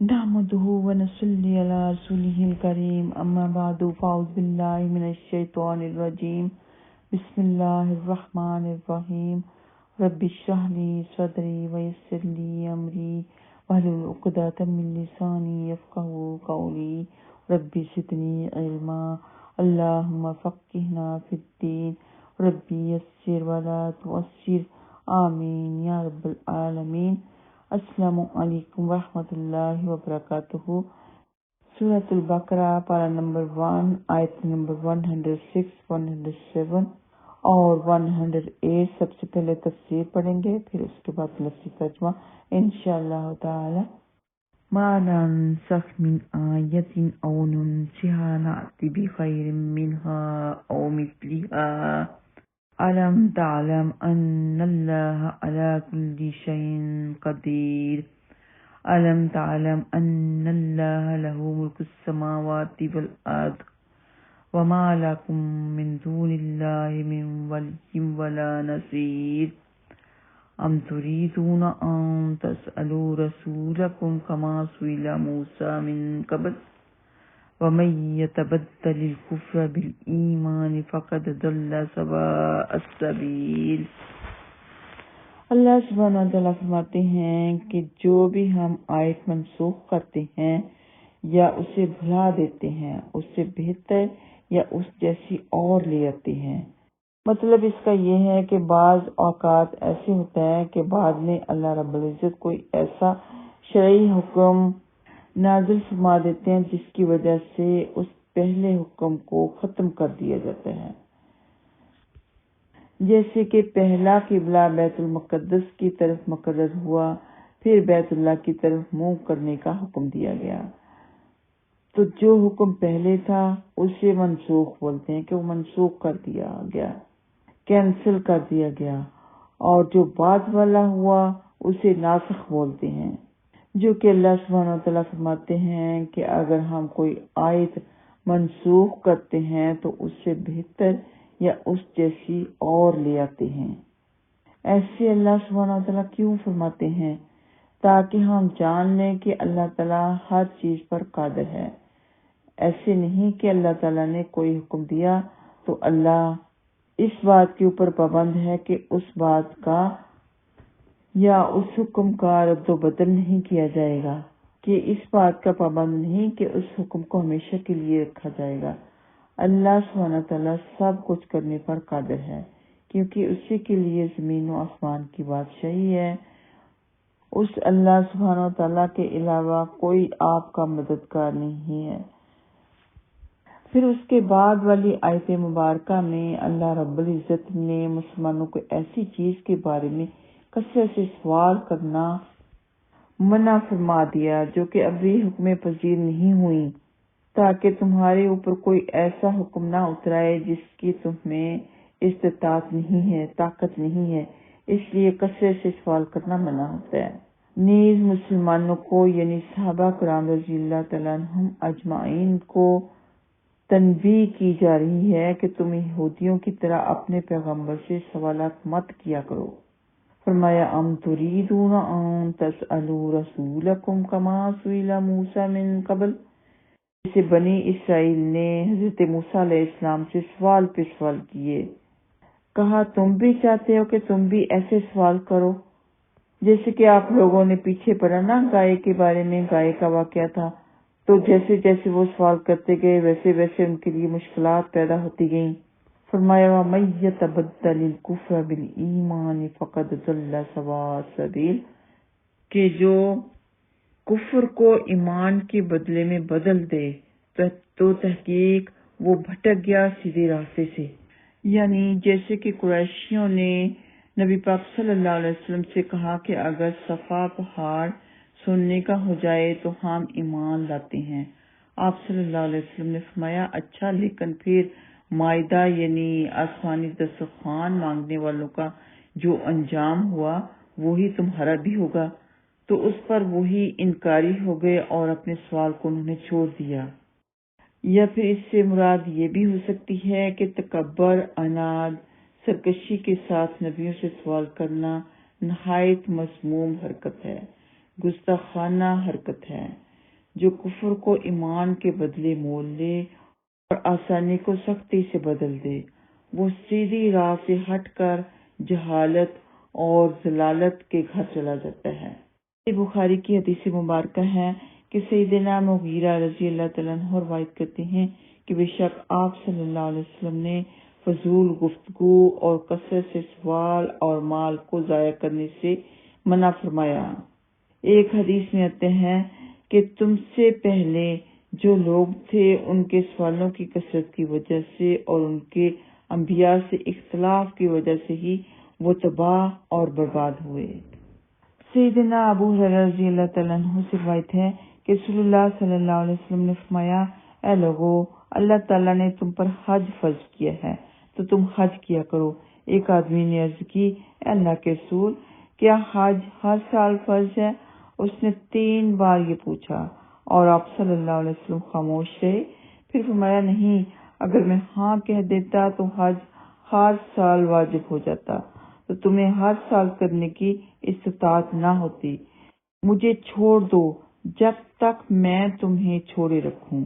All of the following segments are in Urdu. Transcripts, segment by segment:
نحمده ونصلي على رسوله الكريم أما بعد فأعوذ بالله من الشيطان الرجيم بسم الله الرحمن الرحيم رب اشرح لي صدري ويسر لي أمري واحلل عقدة من لساني يفقهوا قولي رب زدني علما اللهم فقهنا في الدين ربي يسر ولا تعسر آمين یا رب العالمین۔ السلام علیکم ورحمۃ اللہ وبرکاتہ۔ سورۃ البقرہ پارہ نمبر 1 آیت نمبر 106 107 اور 108۔ سب سے پہلے تفسیر پڑھیں گے، پھر اس کے بعد لفظی ترجمہ انشاءاللہ تعالی۔ ما ننسخ من آیۃ او ننسها نأتی بخیر منها او مثلها ألم تعلم أن الله على كل شيء قدير ألم تعلم أن الله له ملك السماوات والأرض وما لكم من دون الله من ولي ولا نصير أم تريدون أن تسألوا رسولكم كما سئل موسى من قبل ومن يتبدل الكفر بالإيمان فقد ضل سواء السبيل۔ اللہ سبحانہ وتعالیٰ فرماتے ہیں کہ جو بھی ہم آیت منسوخ کرتے ہیں یا اسے بھلا دیتے ہیں اس سے بہتر یا اس جیسی اور لے آتے ہیں۔ مطلب اس کا یہ ہے کہ بعض اوقات ایسے ہوتا ہے کہ بعد میں اللہ رب العزت کوئی ایسا شرعی حکم نازل فرما دیتے ہیں جس کی وجہ سے اس پہلے حکم کو ختم کر دیا جاتا ہے، جیسے کہ پہلا قبلہ بیت المقدس کی طرف مقرر ہوا، پھر بیت اللہ کی طرف منہ کرنے کا حکم دیا گیا۔ تو جو حکم پہلے تھا اسے منسوخ بولتے ہیں کہ وہ منسوخ کر دیا گیا، کینسل کر دیا گیا، اور جو بعد والا ہوا اسے ناسخ بولتے ہیں، جو کہ اللہ سبحانہ وتعالیٰ فرماتے ہیں کہ اگر ہم کوئی آیت منسوخ کرتے ہیں تو اس سے بہتر یا اس جیسی اور لے آتے ہیں۔ ایسے اللہ سبحانہ وتعالیٰ کیوں فرماتے ہیں؟ تاکہ ہم جان لیں کہ اللہ تعالیٰ ہر چیز پر قادر ہے۔ ایسے نہیں کہ اللہ تعالیٰ نے کوئی حکم دیا تو اللہ اس بات کے اوپر پابند ہے کہ اس بات کا یا اس حکم کا رد و بدل نہیں کیا جائے گا، کہ اس بات کا پابند نہیں کہ اس حکم کو ہمیشہ کے لیے رکھا جائے گا۔ اللہ سبحانہ تعالیٰ سب کچھ کرنے پر قادر ہے، کیونکہ اسی کے لیے زمین و آسمان کی بادشاہی ہے۔ اس اللہ سبحانہ تعالیٰ کے علاوہ کوئی آپ کا مددگار نہیں ہے۔ پھر اس کے بعد والی آیت مبارکہ میں اللہ رب العزت نے مسلمانوں کو ایسی چیز کے بارے میں کثرت سے سوال کرنا منع فرما دیا جو کہ ابھی حکم پذیر نہیں ہوئی، تاکہ تمہارے اوپر کوئی ایسا حکم نہ اترائے جس کی تمہیں استطاعت نہیں ہے، طاقت نہیں ہے، اس لیے کثرت سے سوال کرنا منع ہوتا ہے۔ نیز مسلمانوں کو یعنی صحابہ کرام رضی اللہ تعالیٰ عنہم اجمعین کو تنبیہ کی جا رہی ہے کہ تم یہودیوں کی طرح اپنے پیغمبر سے سوالات مت کیا کرو۔ فرمایا ام تریدون ان تسألوا رسولکم کما سئل موسیٰ من قبل، جسے بنی اسرائیل نے حضرت موسیٰ علیہ السلام سے سوال پہ سوال کیے، کہا تم بھی چاہتے ہو کہ تم بھی ایسے سوال کرو؟ جیسے کہ آپ لوگوں نے پیچھے پڑھا نا گائے کے بارے میں، گائے کا واقعہ تھا، تو جیسے جیسے وہ سوال کرتے گئے ویسے ویسے ان کے لیے مشکلات پیدا ہوتی گئیں۔ فرمایا وَمَن يَتَبَدَّلِ الْكُفْرَ بِالْإِيمَانِ فَقَدْ ضَلَّ سَوَاءَ السَّبِيلِ، کہ جو کفر کو ایمان کے بدلے میں بدل دے تو تحقیق وہ بھٹک گیا سیدھے راستے سے۔ یعنی جیسے کہ قریشیوں نے نبی پاک صلی اللہ علیہ وسلم سے کہا کہ اگر صفا پہاڑ سننے کا ہو جائے تو ہم ایمان لاتے ہیں۔ آپ صلی اللہ علیہ وسلم نے فرمایا اچھا، لیکن پھر مائدہ یعنی آسمانی دسترخوان مانگنے والوں کا جو انجام ہوا وہی تمہارا بھی ہوگا۔ تو اس پر وہی انکاری ہو گئے اور اپنے سوال کو انہوں نے چھوڑ دیا۔ یا پھر اس سے مراد یہ بھی ہو سکتی ہے کہ تکبر، عناد، سرکشی کے ساتھ نبیوں سے سوال کرنا نہایت مذموم حرکت ہے، گستاخانہ حرکت ہے۔ جو کفر کو ایمان کے بدلے مول لے اور آسانی کو سختی سے بدل دے، وہ سیدھی راہ سے ہٹ کر جہالت اور ضلالت کے گھر چلا جاتا ہے۔ بخاری کی حدیث مبارکہ ہے کہ سیدنا مغیرہ رضی اللہ تعالیٰ عنہ روایت کرتے ہیں کہ بے شک آپ صلی اللہ علیہ وسلم نے فضول گفتگو اور کثرت سے سوال اور مال کو ضائع کرنے سے منع فرمایا۔ ایک حدیث میں آتے ہیں کہ تم سے پہلے جو لوگ تھے ان کے سوالوں کی کثرت کی وجہ سے اور ان کے انبیاء سے اختلاف کی وجہ سے ہی وہ تباہ اور برباد ہوئے۔ سیدنا ابو ہریرہ رضی اللہ تعالیٰ عنہ سے روایت ہے کہ رسول اللہ صلی اللہ علیہ وسلم نے فرمایا، اے لوگو، اللہ تعالیٰ نے تم پر حج فرض کیا ہے تو تم حج کیا کرو۔ ایک آدمی نے عرض کی، اے اللہ کے رسول، کیا حج ہر سال فرض ہے؟ اس نے 3 بار یہ پوچھا اور آپ صلی اللہ علیہ وسلم خاموش رہے۔ پھر فرمایا، نہیں، اگر میں ہاں کہہ دیتا تو حج ہر سال واجب ہو جاتا تو تمہیں ہر سال کرنے کی استطاعت نہ ہوتی۔ مجھے چھوڑ دو جب تک میں تمہیں چھوڑے رکھوں،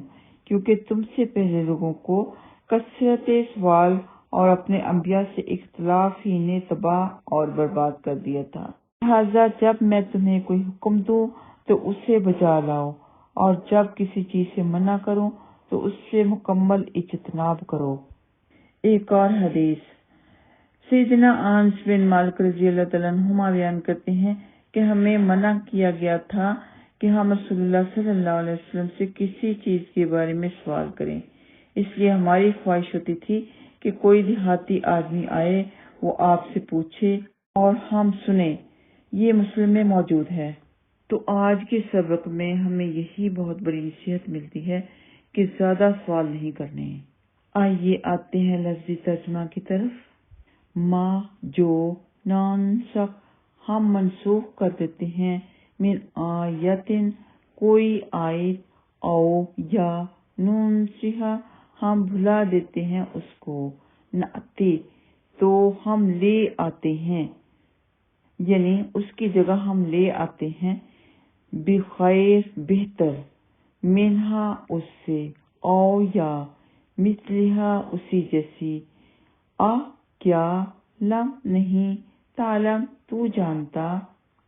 کیونکہ تم سے پہلے لوگوں کو کثرت سوال اور اپنے انبیاء سے اختلاف ہی نے تباہ اور برباد کر دیا تھا۔ لہٰذا جب میں تمہیں کوئی حکم دوں تو اسے بجا لاؤ، اور جب کسی چیز سے منع کروں تو اس سے مکمل اجتناب کرو۔ ایک اور حدیث سیدنا انس بن مالک رضی اللہ تعالیٰ عنہما بیان کرتے ہیں کہ ہمیں منع کیا گیا تھا کہ ہم رسول اللہ صلی اللہ علیہ وسلم سے کسی چیز کے بارے میں سوال کریں، اس لیے ہماری خواہش ہوتی تھی کہ کوئی دیہاتی آدمی آئے، وہ آپ سے پوچھے اور ہم سنیں۔ یہ مسلم میں موجود ہے۔ تو آج کے سبق میں ہمیں یہی بہت بڑی نصیحت ملتی ہے کہ زیادہ سوال نہیں کرنے۔ آئیے آتے ہیں لفظی ترجمہ کی طرف۔ ما جو نانسخ ہم منسوخ کر دیتے ہیں، من آیتن کوئی آیت، او یا ننسیہا ہم بھلا دیتے ہیں اس کو، نأتی تو ہم لے آتے ہیں، یعنی اس کی جگہ ہم لے آتے ہیں، بخیر بہتر، منہا اس سے، او یا مثلہا اسی جیسی، کیا لم نہیں، تعلم تو جانتا،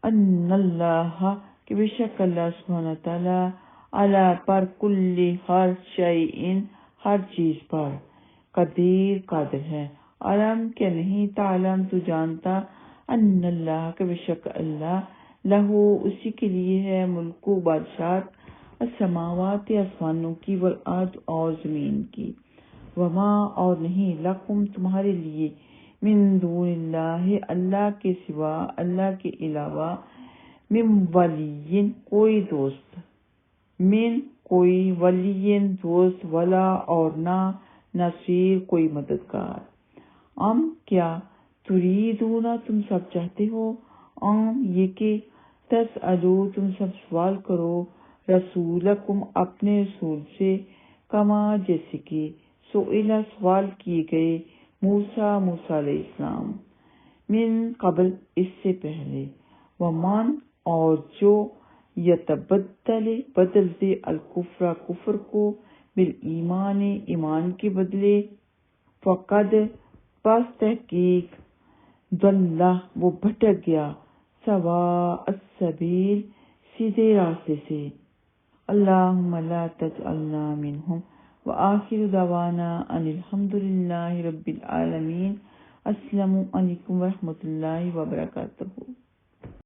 ان اللہ کہ بے شک اللہ سبحانہ تعالیٰ، علی پر کل ہر شیئن ہر چیز پر، قدیر قادر ہے، علم کیا نہیں، تعلم تو جانتا، ان اللہ کہ بے شک اللہ، لہو اسی کے لیے ہے، ملک و بادشاہت، السماوات آسمانوں کی، والارض اور زمین کی، وما اور نہیں، لکم تمہارے لیے، من دون اللہ اللہ کے سوا، اللہ کے علاوہ، من ولی کوئی دوست، من کوئی ولی دوست، ولا اور نہ، نصیر کوئی مددگار، کیا تریدون تم سب چاہتے ہو، یہ کہ تسألو تم سب سوال کرو، رسولکم اپنے رسول سے، کما جیسے کہ سئلہ سوال کیے گئے، موسیٰ علیہ السلام، من قبل اس سے پہلے، ومن اور جو یتبدل بدل دے الکفر کفر کو، بالایمان ایمان کے بدلے، فقد پس تحقیق، ضل وہ بھٹک گیا، سواء السبیل سیدھے راستے سے۔ اللہم لا تجعلنا منہم، وآخر دعوانا ان الحمد للہ رب العالمین۔ السلام علیکم ورحمۃ اللہ وبرکاتہ۔